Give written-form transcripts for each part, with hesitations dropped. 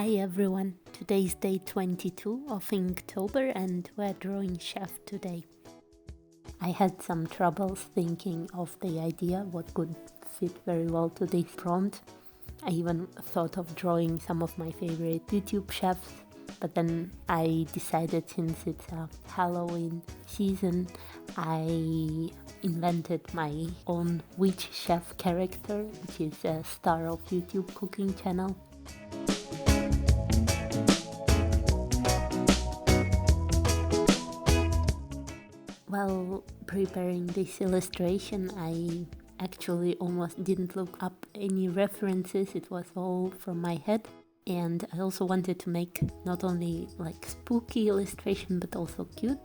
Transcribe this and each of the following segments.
Hi everyone, today is day 22 of Inktober and we're drawing chef today. I had some troubles thinking of the idea what could fit very well to this prompt. I even thought of drawing some of my favorite YouTube chefs, but then I decided since it's a Halloween season, I invented my own witch chef character, which is a star of YouTube cooking channel. While preparing this illustration, I actually almost didn't look up any references, it was all from my head. And I also wanted to make not only like spooky illustration but also cute.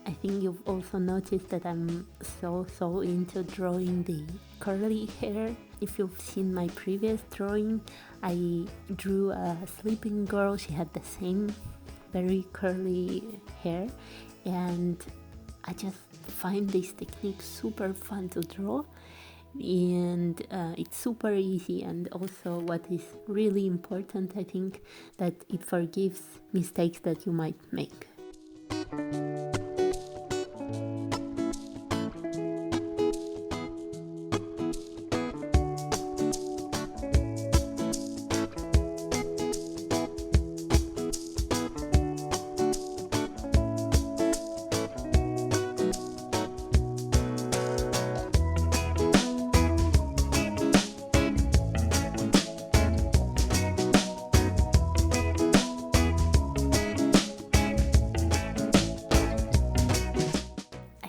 I think you've also noticed that I'm so into drawing the curly hair. If you've seen my previous drawing, I drew a sleeping girl. She had the same very curly hair, and I just find this technique super fun to draw, and it's super easy. And also what is really important, I think, that it forgives mistakes that you might make.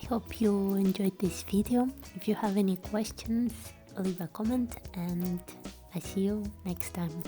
Hope you enjoyed this video. If you have any questions, leave a comment and I see you next time.